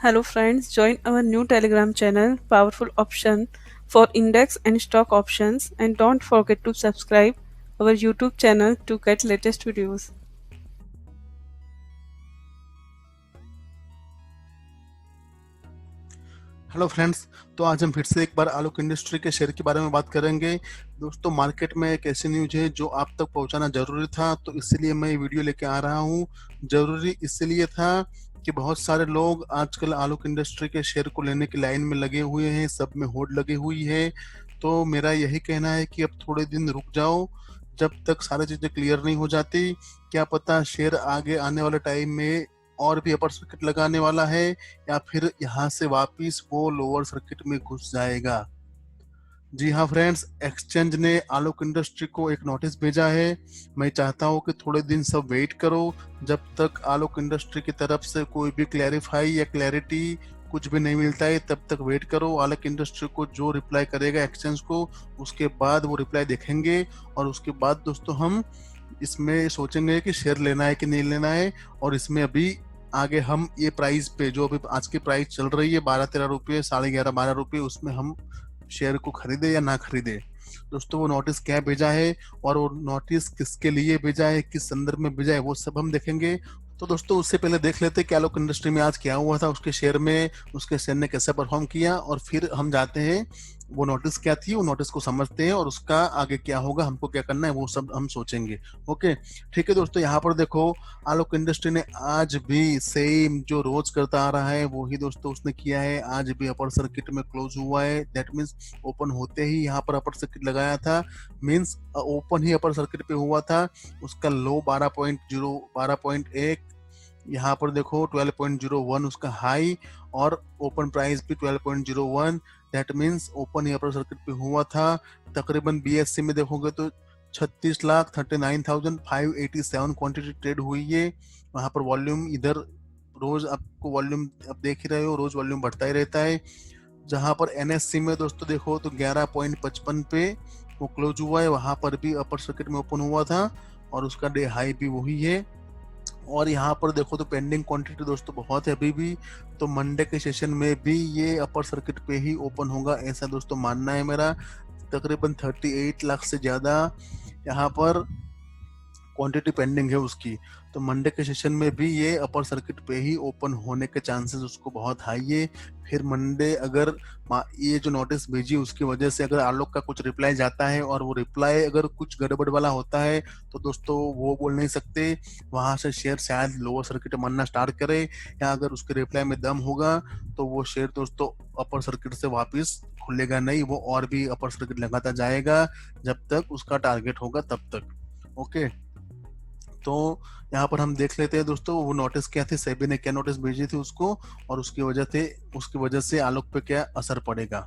Hello friends, join our new Telegram channel, Powerful Option for Index and Stock Options, and don't forget to subscribe our YouTube channel to get latest videos. Hello friends. तो आज हम फिर से एक बार आलोक industry के share के बारे में बात करेंगे। दोस्तों, मार्केट में एक ऐसी न्यूज है जो आप तक पहुंचाना जरूरी था, तो इसलिए मैं ये वीडियो लेके आ रहा हूं। जरूरी इसलिए था कि बहुत सारे लोग आजकल आलोक इंडस्ट्री के शेयर को लेने की लाइन में लगे हुए हैं, सब में होड़ लगी हुई है। तो मेरा यही कहना है कि अब थोड़े दिन रुक जाओ, जब तक सारी चीजें क्लियर नहीं हो जाती। क्या पता शेयर आगे आने वाले टाइम में और भी अपर सर्किट लगाने वाला है, या फिर यहाँ से वापिस वो लोअर सर्किट में घुस जाएगा। जी हाँ फ्रेंड्स, एक्सचेंज ने आलोक इंडस्ट्री को एक नोटिस भेजा है। मैं चाहता हूँ कि थोड़े दिन सब वेट करो, जब तक आलोक इंडस्ट्री की तरफ से कोई भी क्लैरिफाई या क्लैरिटी कुछ भी नहीं मिलता है, तब तक वेट करो। आलोक इंडस्ट्री को जो रिप्लाई करेगा एक्सचेंज को, उसके बाद वो रिप्लाई देखेंगे, और उसके बाद दोस्तों हम इसमें सोचेंगे कि शेयर लेना है कि नहीं लेना है। और इसमें अभी आगे हम ये प्राइस पे, जो अभी आज की प्राइस चल रही है 12-13 रुपये, 11.5-12 रुपये, उसमें हम शेयर को खरीदे या ना खरीदे। दोस्तों, वो नोटिस क्या भेजा है और वो नोटिस किसके लिए भेजा है, किस संदर्भ में भेजा है, वो सब हम देखेंगे। तो दोस्तों, उससे पहले देख लेते हैं कि आलोक इंडस्ट्री में आज क्या हुआ था, उसके शेयर में, उसके शेयर ने कैसे परफॉर्म किया, और फिर हम जाते हैं वो नोटिस क्या थी, वो नोटिस को समझते हैं, और उसका आगे क्या होगा, हमको क्या करना है, वो सब हम सोचेंगे। ओके, ठीक है दोस्तों। यहाँ पर देखो, आलोक इंडस्ट्री ने आज भी सेम जो रोज करता आ रहा है वो ही दोस्तों उसने किया है। आज भी अपर सर्किट में क्लोज हुआ है। दैट मीन्स ओपन होते ही यहाँ पर अपर सर्किट लगाया था, मीन्स ओपन ही अपर सर्किट पे हुआ था। उसका लो 12.1, यहाँ पर देखो 12.01 उसका हाई, और ओपन प्राइस भी 12.01। That means open he upper circuit पे हुआ था। तकरीबन बीएससी में देखोगे तो 36,39,587 क्वांटिटी ट्रेड हुई है। वहां पर वॉल्यूम, इधर रोज आपको वॉल्यूम, आप देख ही रहे हो, रोज वॉल्यूम बढ़ता ही रहता है। जहां पर एनएससी में दोस्तों देखो तो 11.55 पे वो क्लोज हुआ है, वहां पर भी अपर सर्किट में ओपन हुआ था, और उसका डे हाई भी वही है। और यहाँ पर देखो तो पेंडिंग क्वांटिटी दोस्तों बहुत है अभी भी, तो मंडे के सेशन में भी ये अपर सर्किट पे ही ओपन होगा, ऐसा दोस्तों मानना है मेरा। तकरीबन 38 लाख से ज्यादा यहाँ पर क्वांटिटी पेंडिंग है उसकी, तो मंडे के सेशन में भी ये अपर सर्किट पे ही ओपन होने के चांसेस उसको बहुत हाई है। फिर मंडे अगर ये जो नोटिस भेजी उसकी वजह से अगर आलोक का कुछ रिप्लाई जाता है, और वो रिप्लाई अगर कुछ गड़बड़ वाला होता है, तो दोस्तों वो बोल नहीं सकते, वहां से शेयर शायद लोअर सर्किट मानना स्टार्ट करे, या अगर उसके रिप्लाई में दम होगा तो वो शेयर दोस्तों अपर सर्किट से वापिस खुलेगा नहीं, वो और भी अपर सर्किट लगाता जाएगा जब तक उसका टारगेट होगा तब तक। ओके, तो यहाँ पर हम देख लेते हैं दोस्तों वो नोटिस क्या थी, सेबी ने क्या नोटिस भेजी थी उसको, और उसकी वजह से आलोक पे क्या असर पड़ेगा।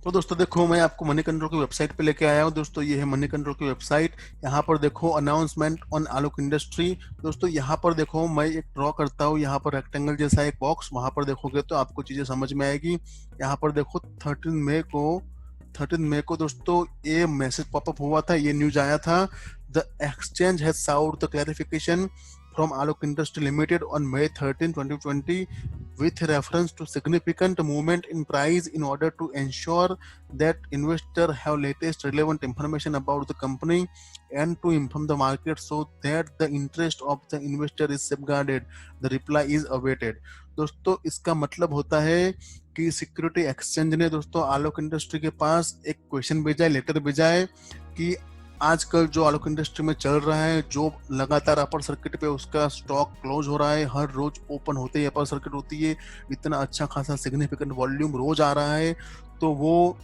तो दोस्तों देखो, मैं आपको मनी कंट्रोल की वेबसाइट पे लेके आया हूँ। दोस्तों, ये है मनी कंट्रोल की वेबसाइट। यहाँ पर देखो अनाउंसमेंट ऑन आलोक इंडस्ट्री। दोस्तों, यहाँ पर देखो मैं एक ड्रॉ करता हूँ, यहाँ पर रेक्टेंगल जैसा एक बॉक्स, वहां पर देखोगे तो आपको चीजें समझ में आएगी। यहाँ पर देखो 13 मई को दोस्तों ये मैसेज पॉपअप हुआ था, ये न्यूज आया था। The exchange has sought the clarification from Alok Industry Limited on May 13, 2020, with reference to significant movement in price in order to ensure that investors have latest relevant information about the company and to inform the market so that the interest of the investor is safeguarded. The reply is awaited. दोस्तों, इसका मतलब होता है कि security exchange ने दोस्तों आलोक industry के पास एक क्वेश्चन भेजा है, लेटर भेजा है कि आजकल जो आलोक इंडस्ट्री में चल रहा है, जो लगातार अपर सर्किट पे उसका स्टॉक क्लोज हो रहा है, हर रोज ओपन होते ही अपर सर्किट होती है, इतना अच्छा खासा सिग्निफिकेंट वॉल्यूम रोज आ रहा है, तो वो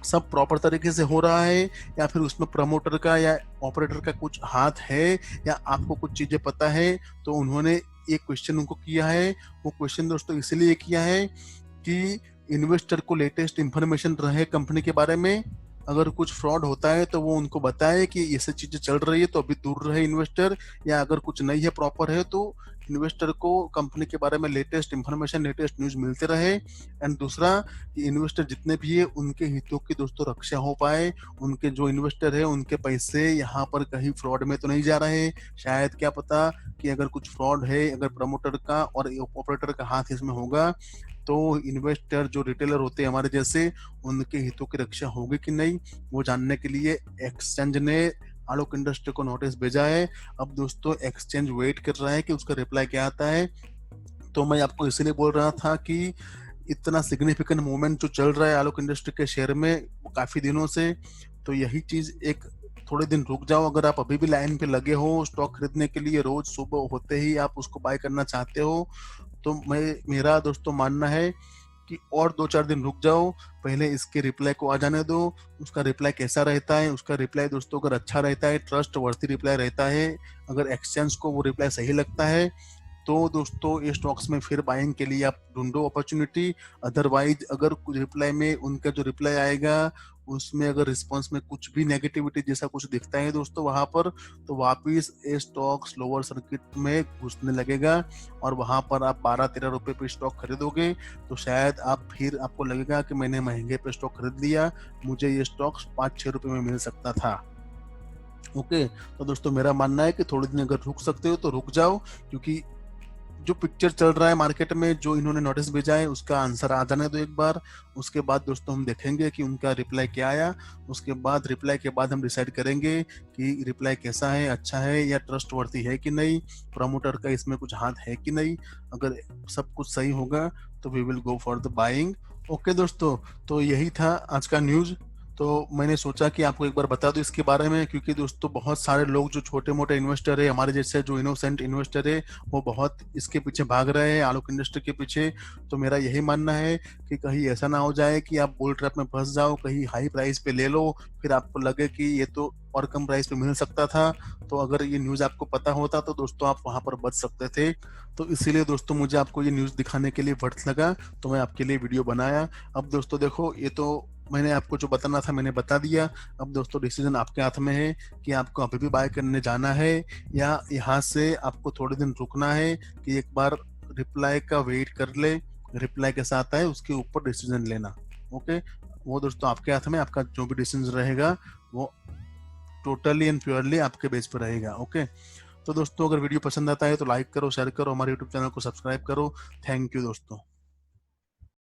सब प्रॉपर तरीके से हो रहा है, या फिर उसमें प्रमोटर का या ऑपरेटर का कुछ हाथ है, या आपको कुछ चीजें पता है। तो उन्होंने एक क्वेश्चन उनको किया है। वो क्वेश्चन दोस्तों इसलिए किया है कि इन्वेस्टर को लेटेस्ट इंफॉर्मेशन रहे कंपनी के बारे में, अगर कुछ फ्रॉड होता है तो वो उनको बताए कि ऐसी चीजें चल रही है तो अभी दूर रहे इन्वेस्टर, या अगर कुछ नहीं है प्रॉपर है तो इन्वेस्टर को कंपनी के बारे में लेटेस्ट इंफॉर्मेशन, लेटेस्ट न्यूज मिलते रहे, एंड दूसरा कि इन्वेस्टर जितने भी है उनके हितों की दोस्तों रक्षा हो पाए, उनके जो इन्वेस्टर है उनके पैसे यहाँ पर कहीं फ्रॉड में तो नहीं जा रहे। शायद क्या पता कि अगर कुछ फ्रॉड है, अगर प्रमोटर का और ऑपरेटर का हाथ इसमें होगा तो इन्वेस्टर जो रिटेलर होते हैं हमारे जैसे, उनके हितों की रक्षा होगी कि नहीं, वो जानने के लिए एक्सचेंज ने आलोक इंडस्ट्री को नोटिस भेजा है। अब दोस्तों एक्सचेंज वेट कर रहा है कि उसका रिप्लाई क्या आता है। तो मैं आपको इसलिए बोल रहा था कि इतना सिग्निफिकेंट मूवमेंट जो चल रहा है आलोक इंडस्ट्री के शेयर में वो काफी दिनों से, तो यही चीज एक थोड़े दिन रुक जाओ। अगर आप अभी भी लाइन पे लगे हो स्टॉक खरीदने के लिए, रोज सुबह होते ही आप उसको बाय करना चाहते हो, तो मेरा दोस्तों मानना है कि और 2-4 दिन रुक जाओ, पहले इसके रिप्लाई को आ जाने दो। उसका रिप्लाई कैसा रहता है, उसका रिप्लाई दोस्तों अगर अच्छा रहता है, ट्रस्ट वर्थी रिप्लाई रहता है, अगर एक्सचेंज को वो रिप्लाई सही लगता है, तो दोस्तों ये स्टॉक्स में फिर बाइंग के लिए आप ढूंढो अपॉर्चुनिटी। अदरवाइज अगर कुछ रिप्लाई में उनका जो रिप्लाई आएगा उसमें अगर रिस्पॉन्स में कुछ भी नेगेटिविटी जैसा कुछ दिखता है दोस्तों वहां पर, तो वापिस ये स्टॉक्स लोअर सर्किट में घुसने लगेगा और वहां पर आप 12-13 रुपए पे स्टॉक खरीदोगे तो शायद आप फिर आपको लगेगा कि मैंने महंगे पे स्टॉक खरीद लिया, मुझे ये स्टॉक्स 5-6 रुपए में मिल सकता था। ओके, तो दोस्तों मेरा मानना है कि थोड़े दिन अगर रुक सकते हो तो रुक जाओ, क्योंकि जो पिक्चर चल रहा है मार्केट में, जो इन्होंने नोटिस भेजा है उसका आंसर आ जाने दो एक बार। उसके बाद दोस्तों हम देखेंगे कि उनका रिप्लाई क्या आया। उसके बाद रिप्लाई के बाद हम डिसाइड करेंगे कि रिप्लाई कैसा है, अच्छा है या ट्रस्ट वर्थी है कि नहीं, प्रमोटर का इसमें कुछ हाथ है कि नहीं। अगर सब कुछ सही होगा तो we will go for the buying. Okay दोस्तों, तो यही था आज का न्यूज। तो मैंने सोचा कि आपको एक बार बता दूं इसके बारे में, क्योंकि दोस्तों बहुत सारे लोग जो छोटे मोटे इन्वेस्टर है, हमारे जैसे जो इनोसेंट इन्वेस्टर है, वो बहुत इसके पीछे भाग रहे हैं आलोक इंडस्ट्री के पीछे। तो मेरा यही मानना है कि कहीं ऐसा ना हो जाए कि आप बुल ट्रैप में फंस जाओ, कहीं हाई प्राइस पे ले लो, फिर आपको लगे कि ये तो और कम प्राइस पे मिल सकता था। तो अगर ये न्यूज आपको पता होता तो दोस्तों आप वहां पर बच सकते थे। तो इसीलिए दोस्तों मुझे आपको ये न्यूज दिखाने के लिए वर्थ लगा, तो मैं आपके लिए वीडियो बनाया। अब दोस्तों देखो, ये तो मैंने आपको जो बताना था मैंने बता दिया। अब दोस्तों डिसीजन आपके हाथ में है कि आपको अभी भी बाय करने जाना है या यहाँ से आपको थोड़े दिन रुकना है कि एक बार रिप्लाई का वेट कर ले, रिप्लाई कैसा आता है उसके ऊपर डिसीजन लेना। ओके, वो दोस्तों आपके हाथ में, आपका जो भी डिसीजन रहेगा वो टोटली एंड प्योरली आपके बेस पर रहेगा। ओके, तो दोस्तों अगर वीडियो पसंद आता है तो लाइक करो, शेयर करो, हमारे यूट्यूब चैनल को सब्सक्राइब करो। थैंक यू दोस्तों।